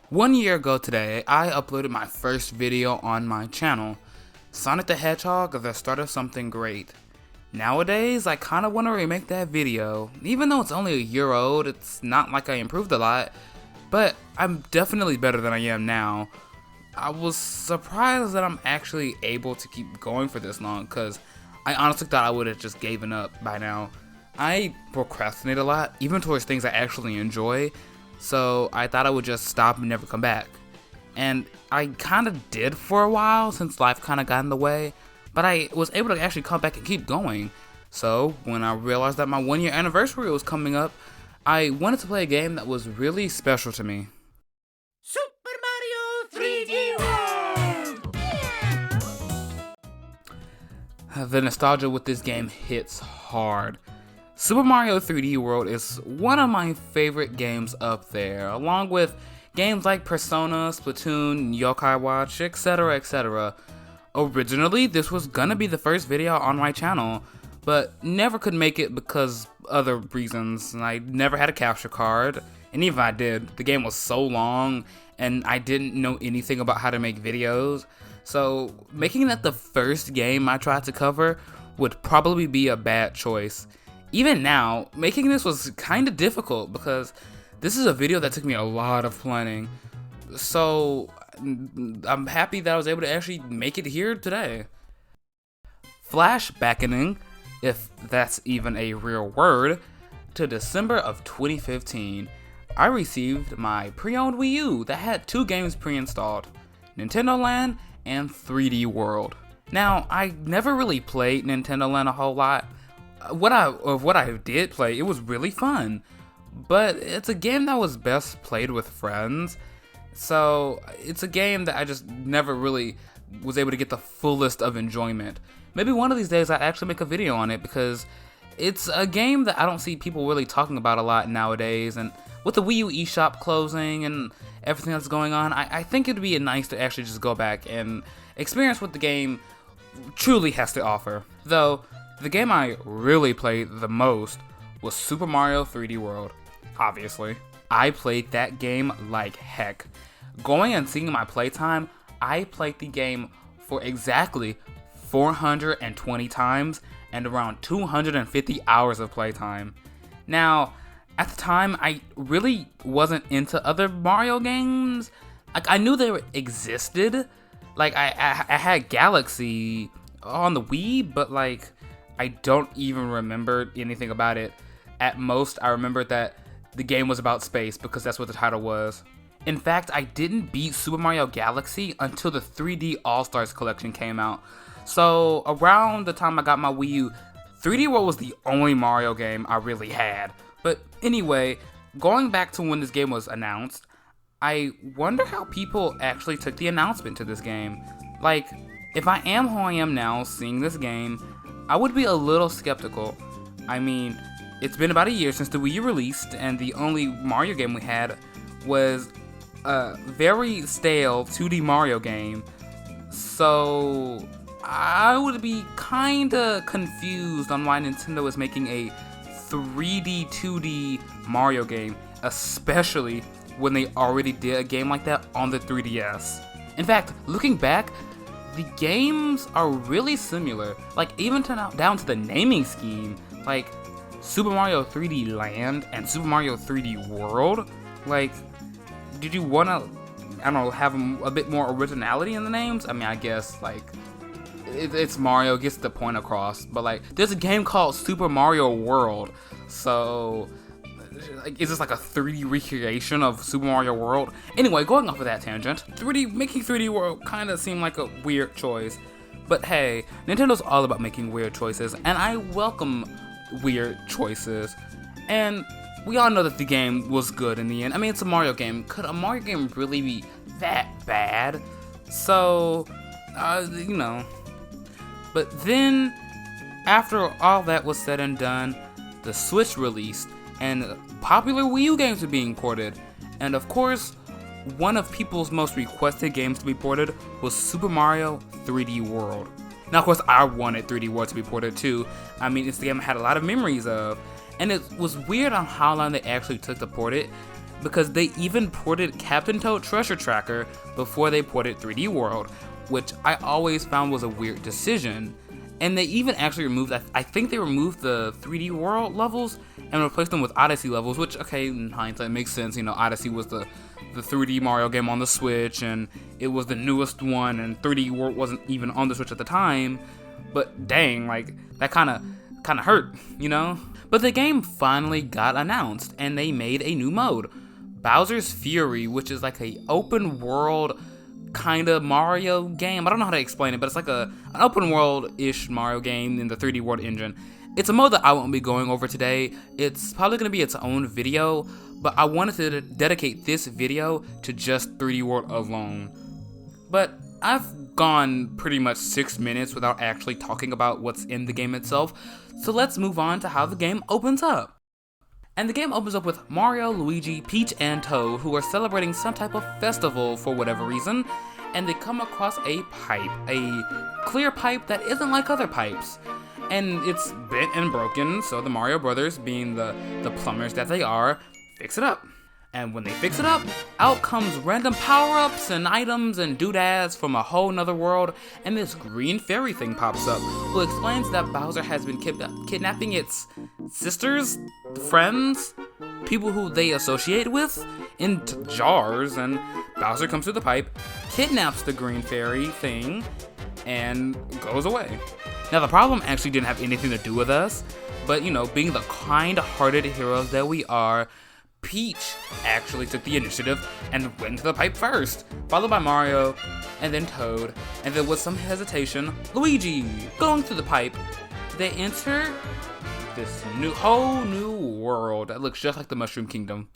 1 year ago today, I uploaded my first video on my channel, Sonic the Hedgehog, the start of something great. Nowadays, I kinda wanna remake that video. Even though it's only a year old, it's not like I improved a lot, but I'm definitely better than I am now. I was surprised that I'm actually able to keep going for this long, cause I honestly thought I would've just given up by now. I procrastinate a lot, even towards things I actually enjoy, so I thought I would just stop and never come back. And I kinda did for a while, since life kinda got in the way, but I was able to actually come back and keep going. So when I realized that my 1 year anniversary was coming up, I wanted to play a game that was really special to me. Super Mario 3D World! The nostalgia with this game hits hard. Super Mario 3D World is one of my favorite games up there, along with games like Persona, Splatoon, Yokai Watch, etc, etc. Originally, this was gonna be the first video on my channel, but never could make it because other reasons. I never had a capture card, and even if I did, the game was so long, and I didn't know anything about how to make videos, so making that the first game I tried to cover would probably be a bad choice. Even now, making this was kinda difficult because this is a video that took me a lot of planning. So I'm happy that I was able to actually make it here today. Flashbacking, if that's even a real word, to December of 2015, I received my pre-owned Wii U that had 2 games pre-installed, Nintendo Land and 3D World. Now, I never really played Nintendo Land a whole lot. What I did play, it was really fun, but it's a game that was best played with friends, so it's a game that I just never really was able to get the fullest of enjoyment. Maybe one of these days I'll actually make a video on it, because it's a game that I don't see people really talking about a lot nowadays, and with the Wii U eShop closing and everything that's going on, I think it'd be nice to actually just go back and experience what the game truly has to offer. Though, the game I really played the most was Super Mario 3D World, obviously. I played that game like heck. Going and seeing my playtime, I played the game for exactly 420 times and around 250 hours of playtime. Now, at the time, I really wasn't into other Mario games. Like, I knew they existed. Like, I had Galaxy on the Wii, but like, I don't even remember anything about it. At most, I remembered that the game was about space because that's what the title was. In fact, I didn't beat Super Mario Galaxy until the 3D All-Stars collection came out. So around the time I got my Wii U, 3D World was the only Mario game I really had. But anyway, going back to when this game was announced, I wonder how people actually took the announcement to this game. Like, if I am who I am now seeing this game, I would be a little skeptical. I mean, it's been about a year since the Wii U released, and the only Mario game we had was a very stale 2D Mario game. So I would be kinda confused on why Nintendo is making a 3D 2D Mario game, especially when they already did a game like that on the 3DS. In fact, looking back, the games are really similar, like even down to the naming scheme, like Super Mario 3D Land and Super Mario 3D World. Like, did you wanna, I don't know, have a bit more originality in the names? I mean, I guess, like, it's Mario, gets the point across, but like, there's a game called Super Mario World, so like, is this like a 3D recreation of Super Mario World? Anyway, going off of that tangent, making 3D World kind of seemed like a weird choice. But hey, Nintendo's all about making weird choices, and I welcome weird choices. And we all know that the game was good in the end. I mean, it's a Mario game. Could a Mario game really be that bad? So, you know. But then, after all that was said and done, the Switch released, and popular Wii U games are being ported. And of course, one of people's most requested games to be ported was Super Mario 3D World. Now, of course, I wanted 3D World to be ported too. I mean, it's the game I had a lot of memories of. And it was weird on how long they actually took to port it. because they even ported Captain Toad Treasure Tracker before they ported 3D World, which I always found was a weird decision. And they even actually removed, I think they removed the 3D World levels and replaced them with Odyssey levels, which, okay, in hindsight makes sense. You know, Odyssey was the 3D Mario game on the Switch, and it was the newest one, and 3D World wasn't even on the Switch at the time. But dang, like, that kind of hurt, you know? But the game finally got announced, and they made a new mode, Bowser's Fury, which is like a open world kind of Mario game. I don't know how to explain it, but it's like an open world-ish Mario game in the 3D World engine. It's a mode that I won't be going over today. It's probably going to be its own video, but I wanted to dedicate this video to just 3D World alone. But I've gone pretty much 6 minutes without actually talking about what's in the game itself, so let's move on to how the game opens up. And the game opens up with Mario, Luigi, Peach, and Toad, who are celebrating some type of festival for whatever reason, and they come across a pipe, a clear pipe that isn't like other pipes. And it's bent and broken, so the Mario Brothers, being the plumbers that they are, fix it up. And when they fix it up, out comes random power-ups and items and doodads from a whole nother world, and this green fairy thing pops up, who explains that Bowser has been kidnapping its sisters, friends, people who they associate with, in jars, and Bowser comes through the pipe, kidnaps the green fairy thing, and goes away. Now, the problem actually didn't have anything to do with us, but, you know, being the kind-hearted heroes that we are, Peach actually took the initiative and went to the pipe first, followed by Mario, and then Toad, and then with some hesitation, Luigi. Going through the pipe, they enter this whole new world that looks just like the Mushroom Kingdom.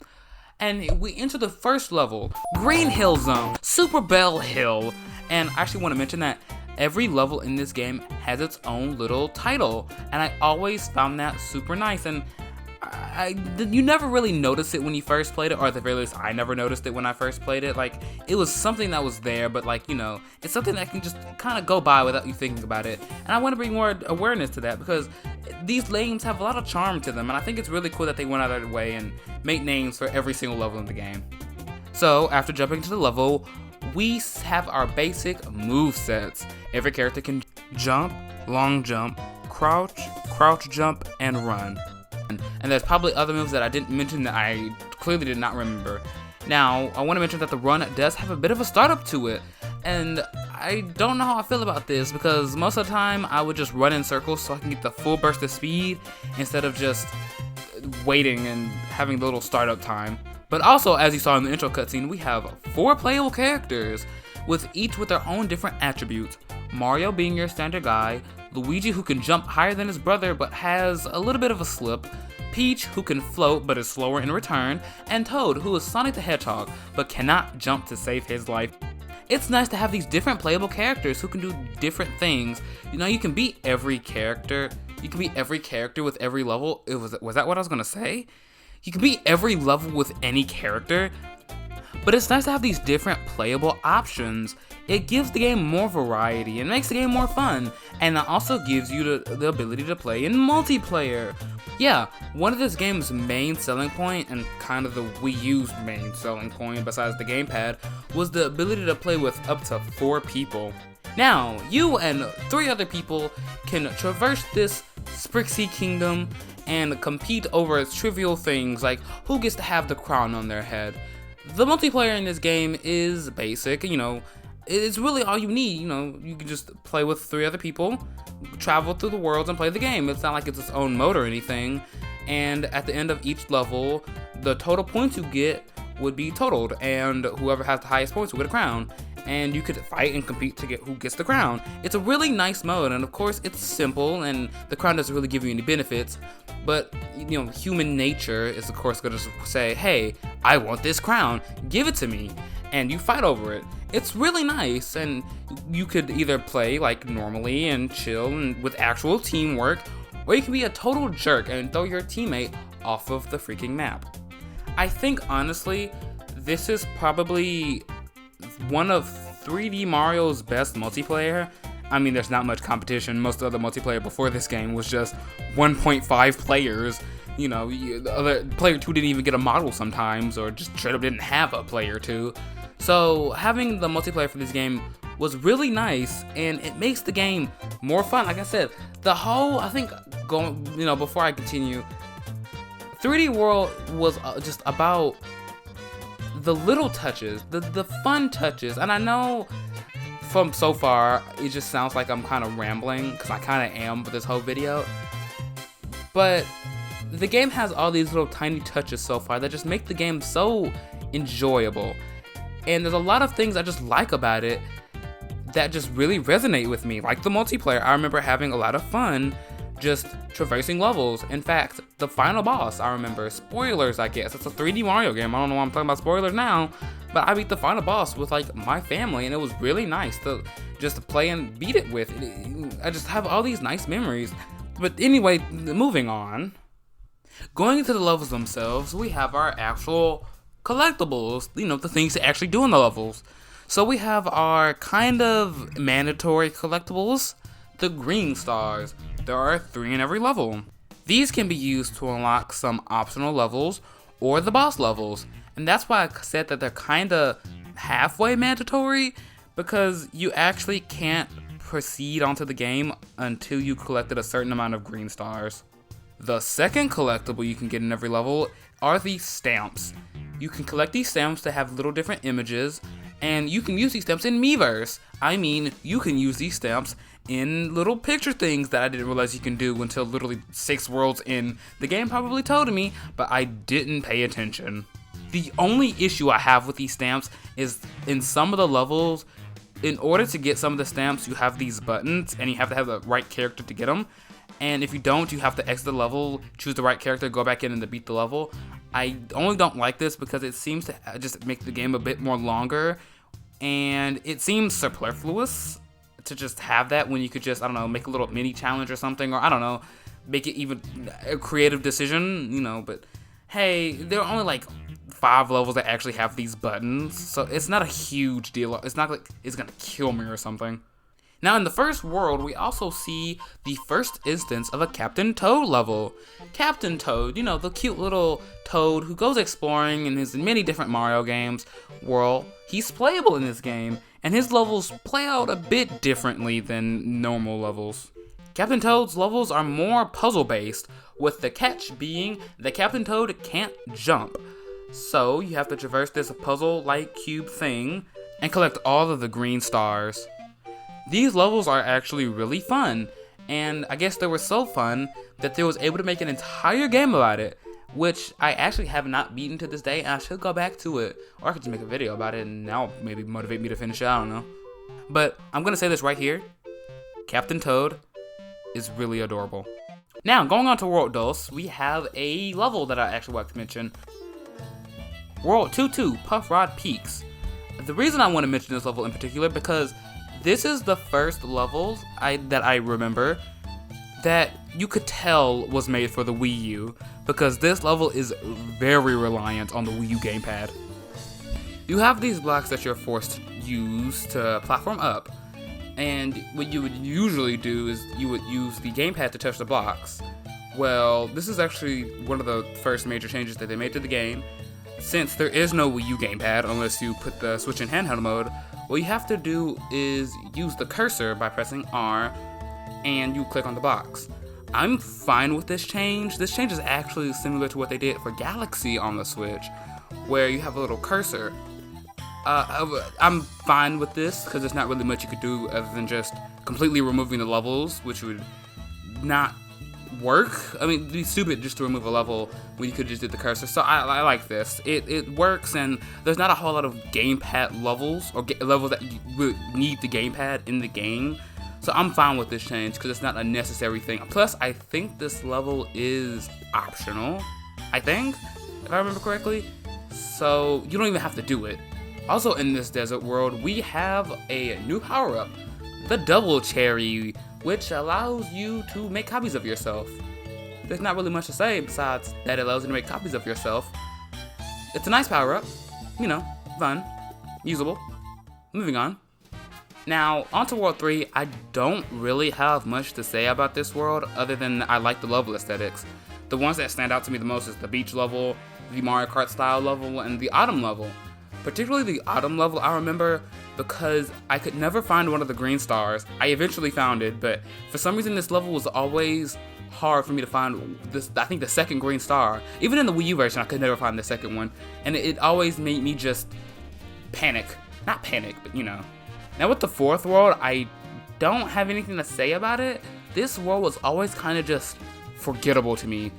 And we enter the first level, Green Hill Zone, Super Bell Hill. And I actually want to mention that every level in this game has its own little title, and I always found that super nice. And you never really notice it when you first played it, or at the very least I never noticed it when I first played it. Like, it was something that was there, but like, you know, it's something that can just kind of go by without you thinking about it. And I want to bring more awareness to that, because these names have a lot of charm to them, and I think it's really cool that they went out of their way and make names for every single level in the game. So after jumping to the level, we have our basic move sets. Every character can jump, long jump, crouch jump, and run. And there's probably other moves that I didn't mention that I clearly did not remember. Now, I want to mention that the run does have a bit of a startup to it, and I don't know how I feel about this, because most of the time I would just run in circles so I can get the full burst of speed instead of just waiting and having the little startup time. But also, as you saw in the intro cutscene, we have 4 playable characters, with each with their own different attributes. Mario being your standard guy, Luigi who can jump higher than his brother but has a little bit of a slip, Peach who can float but is slower in return, and Toad who is Sonic the Hedgehog but cannot jump to save his life. It's nice to have these different playable characters who can do different things. You know, you can beat every character. You can beat every character with every level. Was that what I was gonna say? You can beat every level with any character. But it's nice to have these different playable options. It gives the game more variety and makes the game more fun, and it also gives you the ability to play in multiplayer. Yeah, one of this game's main selling point, and kind of the Wii U's main selling point besides the gamepad, was the ability to play with up to 4 people. Now, you and 3 other people can traverse this Sprixie Kingdom and compete over trivial things like who gets to have the crown on their head. The multiplayer in this game is basic, you know, it's really all you need. You know, you can just play with 3 other people, travel through the worlds, and play the game. It's not like it's its own mode or anything. And at the end of each level, the total points you get would be totaled, and whoever has the highest points will get a crown. And you could fight and compete to get who gets the crown. It's a really nice mode, and of course it's simple, and the crown doesn't really give you any benefits. But, you know, human nature is of course going to say, hey, I want this crown, give it to me. And you fight over it. It's really nice, and you could either play like normally and chill and with actual teamwork, or you can be a total jerk and throw your teammate off of the freaking map. I think honestly, this is probably one of 3D Mario's best multiplayer. I mean, there's not much competition. Most of the multiplayer before this game was just 1.5 players The other player 2 didn't even get a model sometimes, or just straight up didn't have a player 2. So having the multiplayer for this game was really nice, and it makes the game more fun. Like I said, before I continue, 3D World was just about the little touches, the fun touches. And I know from so far, it just sounds like I'm kind of rambling, because I kind of am with this whole video. But the game has all these little tiny touches so far that just make the game so enjoyable. And there's a lot of things I just like about it that just really resonate with me. Like the multiplayer, I remember having a lot of fun just traversing levels. In fact, the final boss, I remember, spoilers I guess, it's a 3D Mario game, I don't know why I'm talking about spoilers now, but I beat the final boss with like my family, and it was really nice to just play and beat it with. I just have all these nice memories. But anyway, moving on. Going into the levels themselves, we have our actual collectibles, the things to actually do in the levels. So we have our kind of mandatory collectibles, the green stars. There are 3 in every level. These can be used to unlock some optional levels or the boss levels. And that's why I said that they're kind of halfway mandatory, because you actually can't proceed onto the game until you collected a certain amount of green stars. The second collectible you can get in every level are these stamps. You can collect these stamps to have little different images, and you can use these stamps in Miiverse. I mean, you can use these stamps in little picture things that I didn't realize you can do until literally 6 worlds in. The game probably told me, but I didn't pay attention. The only issue I have with these stamps is in some of the levels, in order to get some of the stamps, you have these buttons, and you have to have the right character to get them. And if you don't, you have to exit the level, choose the right character, go back in and beat the level. I only don't like this because it seems to just make the game a bit more longer, and it seems superfluous to just have that when you could just, make a little mini challenge or something, or make it even a creative decision, but hey, there are only like 5 levels that actually have these buttons, so it's not a huge deal. It's not like it's gonna kill me or something. Now, in the first world, we also see the first instance of a Captain Toad level. Captain Toad, the cute little toad who goes exploring in his many different Mario games. Well, he's playable in this game, and his levels play out a bit differently than normal levels. Captain Toad's levels are more puzzle-based, with the catch being that Captain Toad can't jump. So, you have to traverse this puzzle-like cube thing and collect all of the green stars. These levels are actually really fun, and I guess they were so fun that they was able to make an entire game about it, which I actually have not beaten to this day, and I should go back to it, or I could just make a video about it, and that'll maybe motivate me to finish it, I don't know. But I'm gonna say this right here, Captain Toad is really adorable. Now, going on to World Dos, we have a level that I actually want to mention. World 2-2, Puff Rod Peaks. The reason I want to mention this level in particular, because this is the first level that I remember that you could tell was made for the Wii U, because this level is very reliant on the Wii U gamepad. You have these blocks that you're forced to use to platform up, and what you would usually do is you would use the gamepad to touch the blocks. Well, this is actually one of the first major changes that they made to the game. Since there is no Wii U gamepad unless you put the Switch in handheld mode, what you have to do is use the cursor by pressing R, and you click on the box. I'm fine with this change. This change is actually similar to what they did for Galaxy on the Switch, where you have a little cursor. I'm fine with this because there's not really much you could do other than just completely removing the levels, which would not work. I mean, it'd be stupid just to remove a level when you could just do the cursor. So I like this. It works, and there's not a whole lot of gamepad levels or levels that you would need the gamepad in the game. So I'm fine with this change because it's not a necessary thing. Plus, I think this level is optional. I think, if I remember correctly. So you don't even have to do it. Also, in this desert world, we have a new power-up, the Double Cherry, which allows you to make copies of yourself. There's not really much to say besides that it allows you to make copies of yourself. It's a nice power-up, fun, usable. Moving on. Now, on to World 3, I don't really have much to say about this world other than I like the level aesthetics. the ones that stand out to me the most is the beach level, the Mario Kart style level, and the autumn level. Particularly the autumn level I remember because I could never find one of the green stars. I eventually found it, but for some reason this level was always hard for me to find this. I think the second green star. Even in the Wii U version, I could never find the second one, and it always made me just panic. Not panic, but you know. Now with the fourth world, I don't have anything to say about it. This world was always kind of just forgettable to me.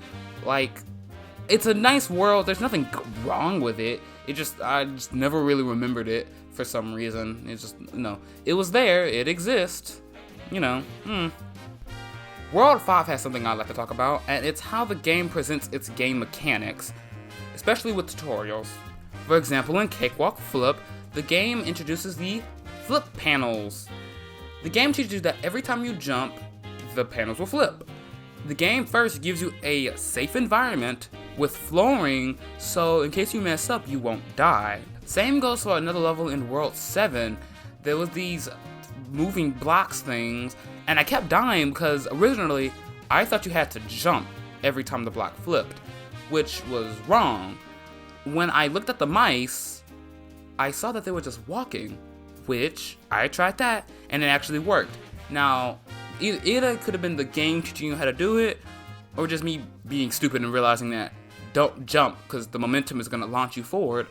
Like, it's a nice world. There's nothing wrong with it. I just never really remembered it for some reason. It's just, you know, it was there. It exists. You know. World 5 has something I'd like to talk about, and it's how the game presents its game mechanics, especially with tutorials. For example, in Cakewalk Flip, the game introduces the flip panels. The game teaches you that every time you jump, the panels will flip. The game first gives you a safe environment with flooring, so in case you mess up, you won't die. Same goes for another level in World 7. There was these moving blocks things, and I kept dying because originally I thought you had to jump every time the block flipped, which was wrong. When I looked at the mice, I saw that they were just walking, which I tried that and it actually worked. Now, either it could have been the game teaching you how to do it, or just me being stupid and realizing that don't jump because the momentum is going to launch you forward.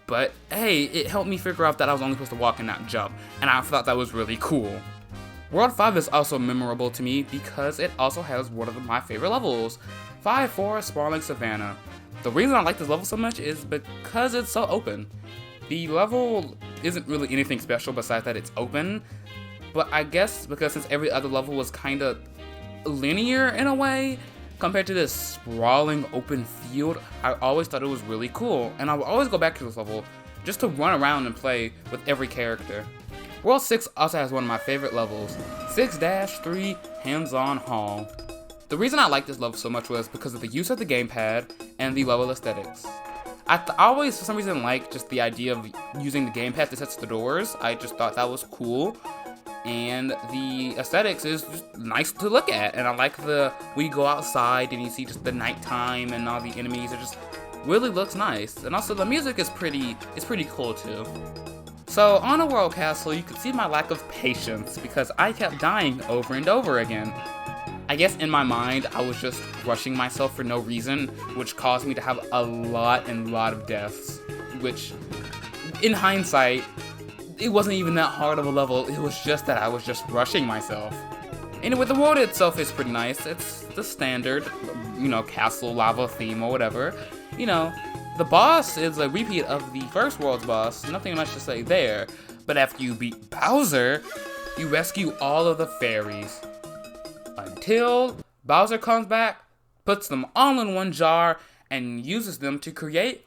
But hey, it helped me figure out that I was only supposed to walk and not jump, and I thought that was really cool. World 5 is also memorable to me because it also has one of my favorite levels, 5-4 Sprawling Savannah. The reason I like this level so much is because it's so open. The level isn't really anything special besides that it's open, but I guess because since every other level was kind of linear in a way, compared to this sprawling open field, I always thought it was really cool, and I would always go back to this level just to run around and play with every character. World 6 also has one of my favorite levels, 6-3 Hands-On Hall. The reason I liked this level so much was because of the use of the gamepad and the level aesthetics. I always, for some reason, liked just the idea of using the gamepad to touch the doors. I just thought that was cool. And the aesthetics is just nice to look at. And I like when you go outside and you see just the nighttime and all the enemies. It just really looks nice. And also the music is pretty cool too. So on a World Castle, you could see my lack of patience because I kept dying over and over again. I guess in my mind, I was just rushing myself for no reason, which caused me to have a lot of deaths, which, in hindsight, it wasn't even that hard of a level. It was just that I was just rushing myself. Anyway, the world itself is pretty nice. It's the standard, you know, castle lava theme or whatever. You know, the boss is a repeat of the first world's boss. Nothing much to say there. But after you beat Bowser, you rescue all of the fairies. Until Bowser comes back, puts them all in one jar, and uses them to create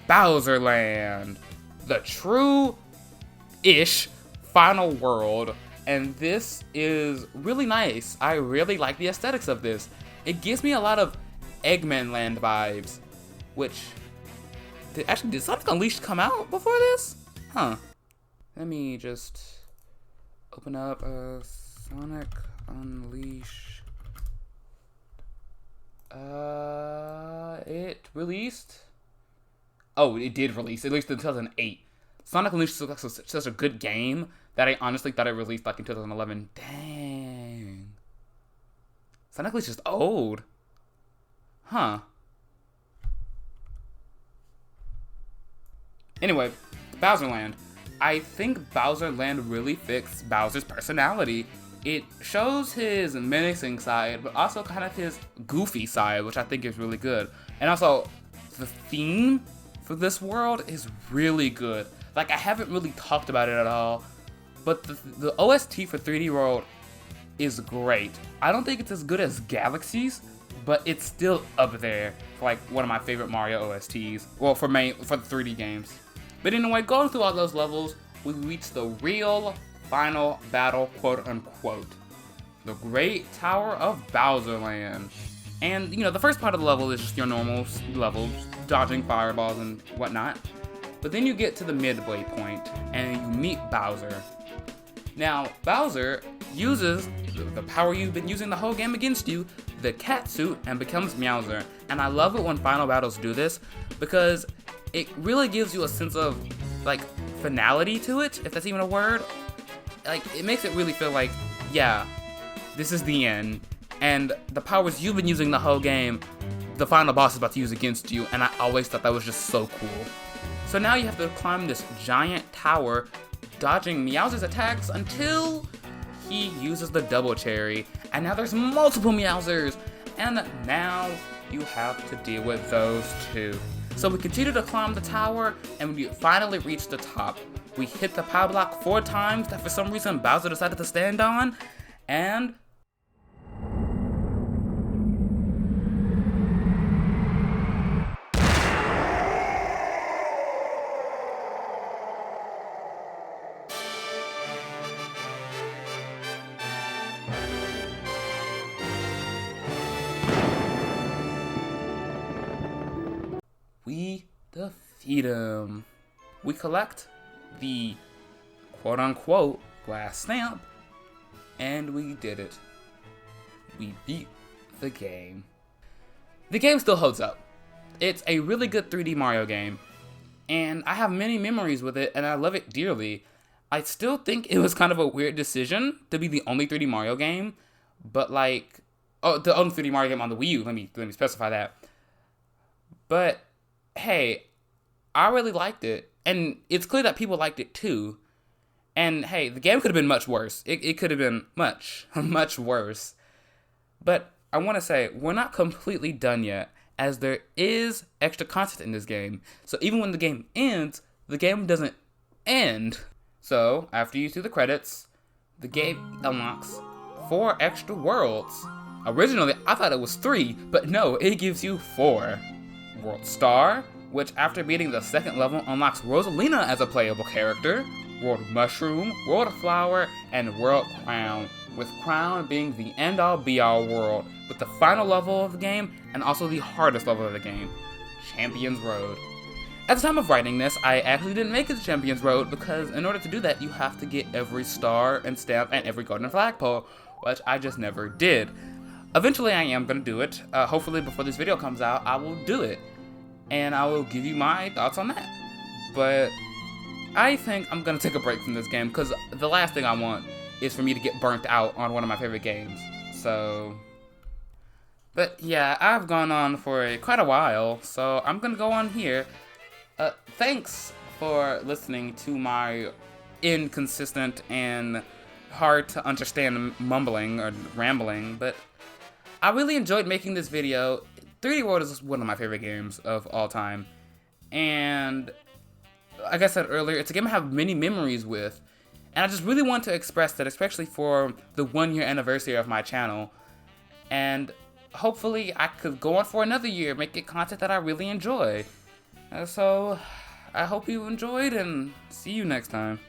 Bowser Land, the true-ish final world, and this is really nice. I really like the aesthetics of this. It gives me a lot of Eggman Land vibes, which, did Sonic Unleashed come out before this? Huh. Let me just open up Sonic Unleashed. It released? Oh, it did release. It released in 2008. Sonic Unleashed is such a good game that I honestly thought it released like in 2011. Dang. Sonic Unleashed is old. Huh. Anyway, Bowser Land. I think Bowser Land really fits Bowser's personality. It shows his menacing side, but also kind of his goofy side, which I think is really good. And also, the theme for this world is really good. Like, I haven't really talked about it at all, but the OST for 3D World is great. I don't think it's as good as Galaxy's, but it's still up there for like one of my favorite Mario OSTs. Well, for the 3D games. But anyway, going through all those levels, we reach the real final battle, quote unquote. The Great Tower of Bowser Land. And, the first part of the level is just your normal level, dodging fireballs and whatnot. But then you get to the midway point, and you meet Bowser. Now, Bowser uses the power you've been using the whole game against you, the cat suit, and becomes Meowser. And I love it when final battles do this, because it really gives you a sense of, finality to it, if that's even a word. It makes it really feel like, yeah, this is the end. And the powers you've been using the whole game, the final boss is about to use against you, and I always thought that was just so cool. So now you have to climb this giant tower, dodging Meowser's attacks until he uses the double cherry. And now there's multiple Meowsers, and now you have to deal with those too. So we continue to climb the tower, and we finally reach the top. We hit the power block 4 times that for some reason Bowser decided to stand on, and we defeat him. We collect the quote-unquote glass stamp, and we did it. We beat the game. The game still holds up. It's a really good 3D Mario game, and I have many memories with it, and I love it dearly. I still think it was kind of a weird decision to be the only 3D Mario game, but the only 3D Mario game on the Wii U, let me specify that. But hey, I really liked it, and it's clear that people liked it too. And hey, the game could have been much worse. It could have been much, much worse. But I want to say, we're not completely done yet, as there is extra content in this game. So even when the game ends, the game doesn't end. So, after you see the credits, the game unlocks 4 extra worlds. Originally, I thought it was 3, but no, it gives you 4. World Star, which after beating the 2nd level unlocks Rosalina as a playable character, World Mushroom, World Flower, and World Crown, with Crown being the end-all be-all world, with the final level of the game and also the hardest level of the game, Champions Road. At the time of writing this, I actually didn't make it to Champions Road because in order to do that, you have to get every star and stamp and every golden flagpole, which I just never did. Eventually I am going to do it. Hopefully before this video comes out, I will do it. And I will give you my thoughts on that. But I think I'm going to take a break from this game because the last thing I want is for me to get burnt out on one of my favorite games. So, but yeah, I've gone on for quite a while, so I'm going to go on here. Thanks for listening to my inconsistent and hard to understand mumbling or rambling, but I really enjoyed making this video. 3D World is one of my favorite games of all time, and like I said earlier, it's a game I have many memories with, and I just really want to express that, especially for the 1-year anniversary of my channel, and hopefully I could go on for another year, make it content that I really enjoy. So, I hope you enjoyed, and see you next time.